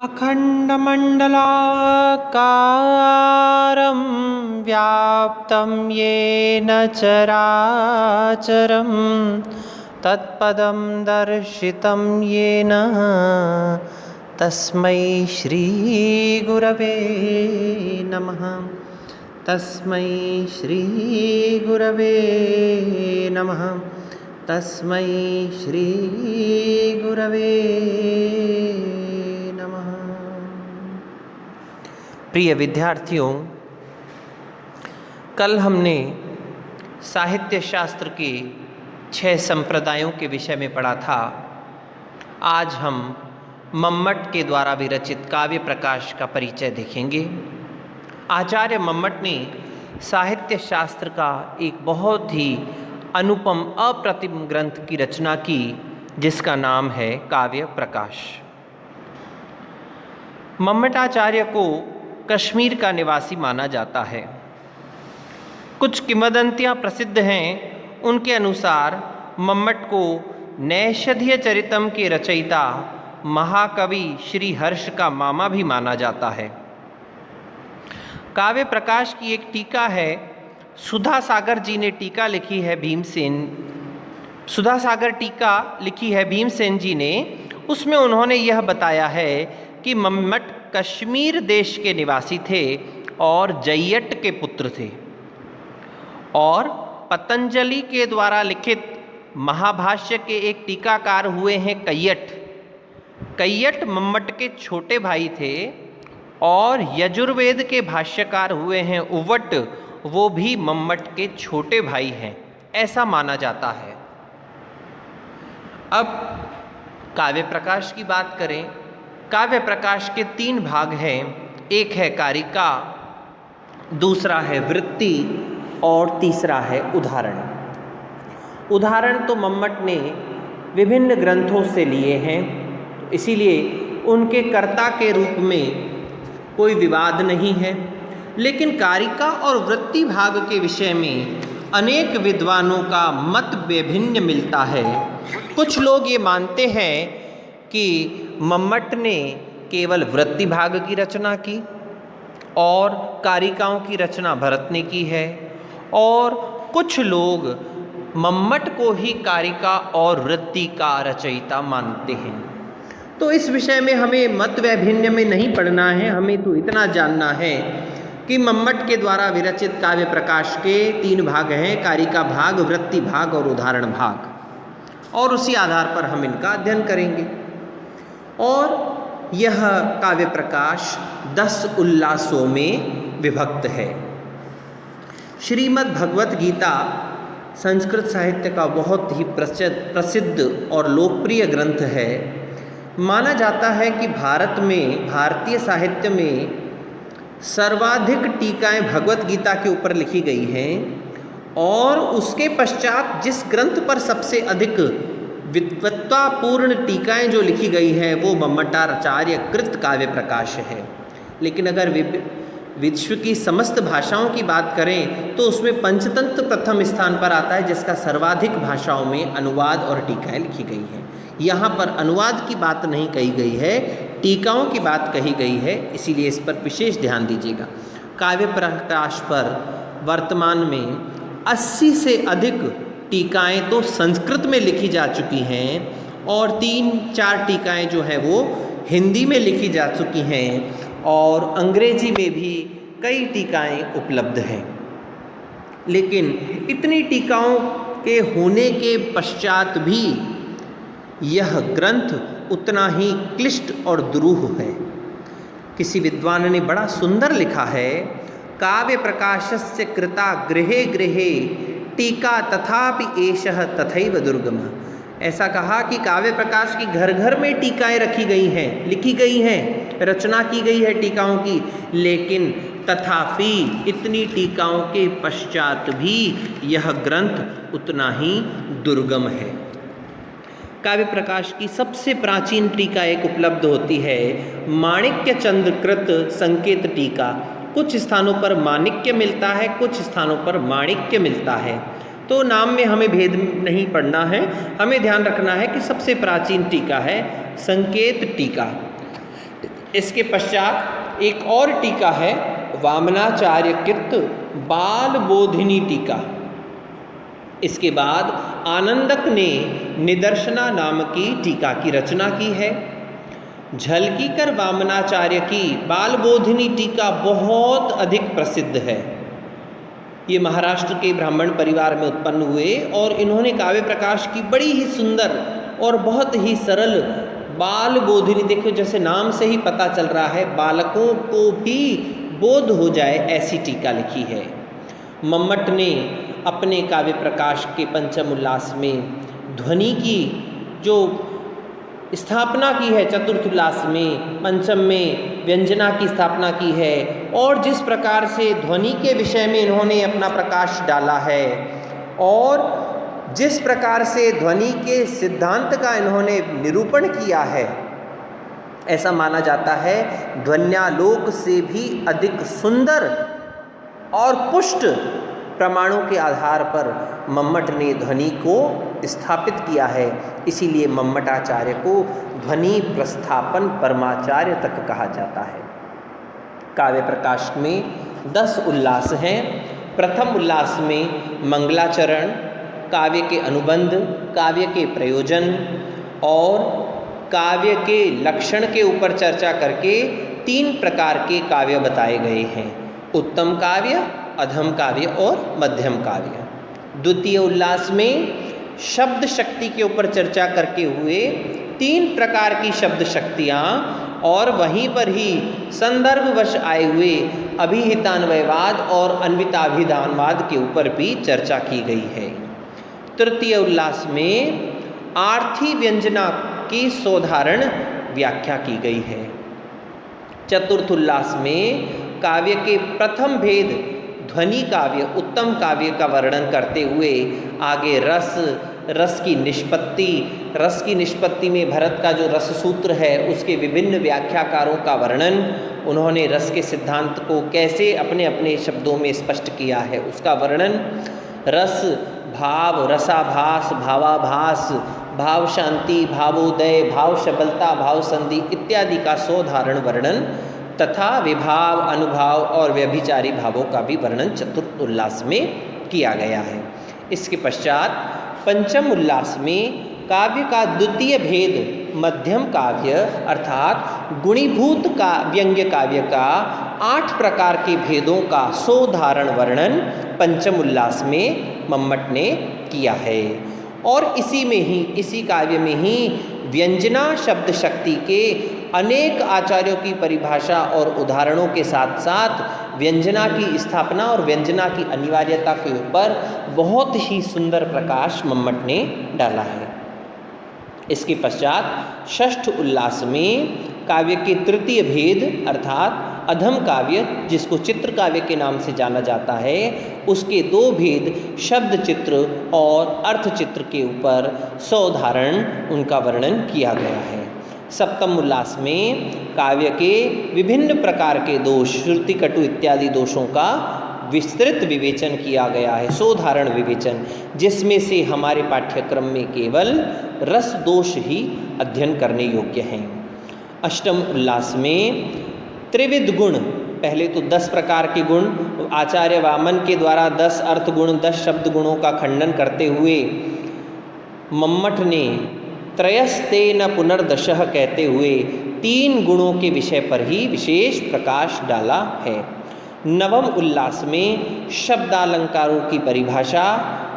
अखण्डमण्डलाकारं व्याप्तं येन चराचरं तत्पदं दर्शितं येन तस्मै श्रीगुरवे नमः। तस्मै श्रीगुरवे नमः। तस्मै श्रीगुरवे नमः। प्रिय विद्यार्थियों, कल हमने साहित्य शास्त्र के 6 संप्रदायों के विषय में पढ़ा था। आज हम मम्मट के द्वारा विरचित काव्य प्रकाश का परिचय देखेंगे। आचार्य मम्मट ने साहित्य शास्त्र का एक बहुत ही अनुपम अप्रतिम ग्रंथ की रचना की, जिसका नाम है काव्य प्रकाश। मम्मटाचार्य को कश्मीर का निवासी माना जाता है। कुछ किंवदंतियाँ प्रसिद्ध हैं। उनके अनुसार मम्मट को नैषधीय चरितम के रचयिता महाकवि श्री हर्ष का मामा भी माना जाता है। काव्य प्रकाश की एक टीका है, सुधा सागर जी ने टीका लिखी है सुधा सागर टीका लिखी है भीमसेन जी ने। उसमें उन्होंने यह बताया है कि मम्मट कश्मीर देश के निवासी थे और जय्यट के पुत्र थे और पतंजलि के द्वारा लिखित महाभाष्य के एक टीकाकार हुए हैं कैयट मम्मट के छोटे भाई थे और यजुर्वेद के भाष्यकार हुए हैं उवट, वो भी मम्मट के छोटे भाई हैं, ऐसा माना जाता है। अब काव्य प्रकाश की बात करें। काव्य प्रकाश के 3 भाग हैं। एक है कारिका, दूसरा है वृत्ति और तीसरा है उदाहरण। उदाहरण तो मम्मट ने विभिन्न ग्रंथों से लिए हैं, इसीलिए उनके कर्ता के रूप में कोई विवाद नहीं है। लेकिन कारिका और वृत्ति भाग के विषय में अनेक विद्वानों का मत विभिन्न मिलता है। कुछ लोग ये मानते हैं कि मम्मट ने केवल वृत्ति भाग की रचना की और कारिकाओं की रचना भरत ने की है, और कुछ लोग मम्मट को ही कारिका और वृत्ति का रचयिता मानते हैं। तो इस विषय में हमें मत वैभिन्न में नहीं पढ़ना है। हमें तो इतना जानना है कि मम्मट के द्वारा विरचित काव्य प्रकाश के 3 भाग हैं, कारिका भाग, वृत्ति भाग और उदाहरण भाग, और उसी आधार पर हम इनका अध्ययन करेंगे। और यह काव्य प्रकाश 10 उल्लासों में विभक्त है। श्रीमद् भगवत गीता संस्कृत साहित्य का बहुत ही प्रसिद्ध और लोकप्रिय ग्रंथ है। माना जाता है कि भारतीय साहित्य में सर्वाधिक टीकाएं भगवत गीता के ऊपर लिखी गई हैं, और उसके पश्चात जिस ग्रंथ पर सबसे अधिक विद्वत्तापूर्ण टीकाएं जो लिखी गई हैं वो मम्मटाचार्य कृत काव्य प्रकाश है। लेकिन अगर विश्व की समस्त भाषाओं की बात करें तो उसमें पंचतंत्र प्रथम स्थान पर आता है, जिसका सर्वाधिक भाषाओं में अनुवाद और टीकाएं लिखी गई हैं। यहाँ पर अनुवाद की बात नहीं कही गई है, टीकाओं की बात कही गई है, इसीलिए इस पर विशेष ध्यान दीजिएगा। काव्य प्रकाश पर वर्तमान में 80 से अधिक टीकाएं तो संस्कृत में लिखी जा चुकी हैं, और 3-4 टीकाएं जो हैं वो हिंदी में लिखी जा चुकी हैं, और अंग्रेजी में भी कई टीकाएं उपलब्ध हैं। लेकिन इतनी टीकाओं के होने के पश्चात भी यह ग्रंथ उतना ही क्लिष्ट और दुरूह है। किसी विद्वान ने बड़ा सुंदर लिखा है, काव्य प्रकाशस्य कृता गृहे गृहे टीका तथापि एषः तथैव दुर्गम। ऐसा कहा कि काव्य प्रकाश की घर घर में टीकाएं रखी गई हैं, लिखी गई हैं, रचना की गई है टीकाओं की, लेकिन तथापि इतनी टीकाओं के पश्चात भी यह ग्रंथ उतना ही दुर्गम है। काव्य प्रकाश की सबसे प्राचीन टीका एक उपलब्ध होती है, माणिक्य चंद्रकृत संकेत टीका। कुछ स्थानों पर माणिक्य मिलता है, कुछ स्थानों पर माणिक्य मिलता है। तो नाम में हमें भेद नहीं पड़ना है, हमें ध्यान रखना है कि सबसे प्राचीन टीका है संकेत टीका। इसके पश्चात एक और टीका है वामनाचार्य कृत बाल बोधिनी टीका। इसके बाद आनंदक ने निदर्शना नाम की टीका की रचना की है। झलकीकर वामनाचार्य की बाल बोधिनी टीका बहुत अधिक प्रसिद्ध है। ये महाराष्ट्र के ब्राह्मण परिवार में उत्पन्न हुए और इन्होंने काव्य प्रकाश की बड़ी ही सुंदर और बहुत ही सरल बाल बोधिनी, देखो जैसे नाम से ही पता चल रहा है बालकों को भी बोध हो जाए ऐसी टीका लिखी है। मम्मट ने अपने काव्य प्रकाश के पंचम उल्लास में ध्वनि की जो स्थापना की है, चतुर्थ उल्लास में पंचम में व्यंजना की स्थापना की है, और जिस प्रकार से ध्वनि के विषय में इन्होंने अपना प्रकाश डाला है और जिस प्रकार से ध्वनि के सिद्धांत का इन्होंने निरूपण किया है, ऐसा माना जाता है ध्वन्यालोक से भी अधिक सुंदर और पुष्ट प्रमाणों के आधार पर मम्मट ने ध्वनि को स्थापित किया है। इसीलिए मम्मटाचार्य को ध्वनि प्रस्थापन परमाचार्य तक कहा जाता है। काव्य प्रकाश में 10 उल्लास हैं। प्रथम उल्लास में मंगलाचरण, काव्य के अनुबंध, काव्य के प्रयोजन और काव्य के लक्षण के ऊपर चर्चा करके 3 प्रकार के काव्य बताए गए हैं, उत्तम काव्य, अधम काव्य और मध्यम काव्य। द्वितीय उल्लास में शब्द शक्ति के ऊपर चर्चा करके हुए 3 प्रकार की शब्द शक्तियाँ और वहीं पर ही संदर्भवश आए हुए अभिहितान्वयवाद और अन्विताभिधानवाद के ऊपर भी चर्चा की गई है। तृतीय उल्लास में आर्थी व्यंजना की सोधारण व्याख्या की गई है। चतुर्थ उल्लास में काव्य के प्रथम भेद ध्वनि काव्य, उत्तम काव्य का वर्णन करते हुए आगे रस की निष्पत्ति में भरत का जो रस सूत्र है उसके विभिन्न व्याख्याकारों का वर्णन, उन्होंने रस के सिद्धांत को कैसे अपने अपने शब्दों में स्पष्ट किया है उसका वर्णन, रस, भाव, रसाभास, भावाभास, भाव शांति, भावोदय, भाव शबलता, भाव संधि इत्यादि का सोधारण वर्णन तथा विभाव, अनुभाव और व्यभिचारी भावों का भी वर्णन चतुर्थ उल्लास में किया गया है। इसके पश्चात पंचम उल्लास में काव्य का द्वितीय भेद मध्यम काव्य अर्थात गुणीभूत का व्यंग्य काव्य का 8 प्रकार के भेदों का सोधारण वर्णन पंचम उल्लास में मम्मट ने किया है। और इसी काव्य में ही व्यंजना शब्द शक्ति के अनेक आचार्यों की परिभाषा और उदाहरणों के साथ साथ व्यंजना की स्थापना और व्यंजना की अनिवार्यता के ऊपर बहुत ही सुंदर प्रकाश मम्मट ने डाला है। इसके पश्चात षष्ठ उल्लास में काव्य के तृतीय भेद अर्थात अधम काव्य, जिसको चित्र काव्य के नाम से जाना जाता है, उसके 2 भेद शब्द चित्र और अर्थ चित्र के ऊपर सोधारण उनका वर्णन किया गया है। सप्तम उल्लास में काव्य के विभिन्न प्रकार के दोष, श्रुति कटु इत्यादि दोषों का विस्तृत विवेचन किया गया है, सोधारण विवेचन, जिसमें से हमारे पाठ्यक्रम में केवल रस दोष ही अध्ययन करने योग्य हैं। अष्टम उल्लास में त्रिविध गुण, पहले तो 10 प्रकार के गुण आचार्य वामन के द्वारा 10 अर्थ गुण 10 शब्द गुणों का खंडन करते हुए मम्मट ने त्रयस्तेन पुनर्दशः कहते हुए 3 गुणों के विषय पर ही विशेष प्रकाश डाला है। नवम उल्लास में शब्दालंकारों की परिभाषा,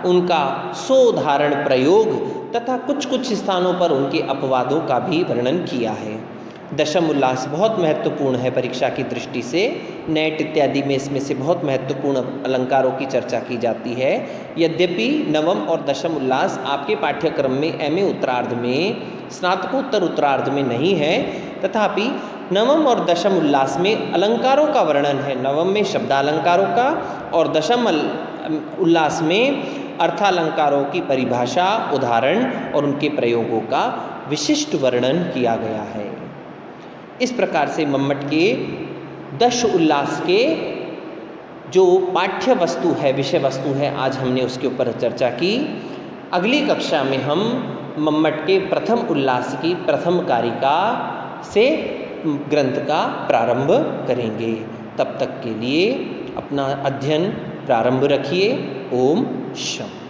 उनका सोधारण प्रयोग तथा कुछ स्थानों पर उनके अपवादों का भी वर्णन किया है। दशम उल्लास बहुत महत्वपूर्ण है परीक्षा की दृष्टि से, नेट इत्यादि में इसमें से बहुत महत्वपूर्ण अलंकारों की चर्चा की जाती है। यद्यपि नवम और दशम उल्लास आपके पाठ्यक्रम में एमए उत्तरार्ध में, स्नातकोत्तर उत्तरार्ध में नहीं है, तथापि नवम और दशम उल्लास में अलंकारों का वर्णन है। नवम में शब्दालंकारों का और दशम उल्लास में अर्थालंकारों की परिभाषा, उदाहरण और उनके प्रयोगों का विशिष्ट वर्णन किया गया है। इस प्रकार से मम्मट के 10 उल्लास के जो पाठ्य वस्तु है, विषय वस्तु है, आज हमने उसके ऊपर चर्चा की। अगली कक्षा में हम मम्मट के प्रथम उल्लास की प्रथम कारिका से ग्रंथ का प्रारंभ करेंगे। तब तक के लिए अपना अध्ययन प्रारंभ रखिए। ओम शम।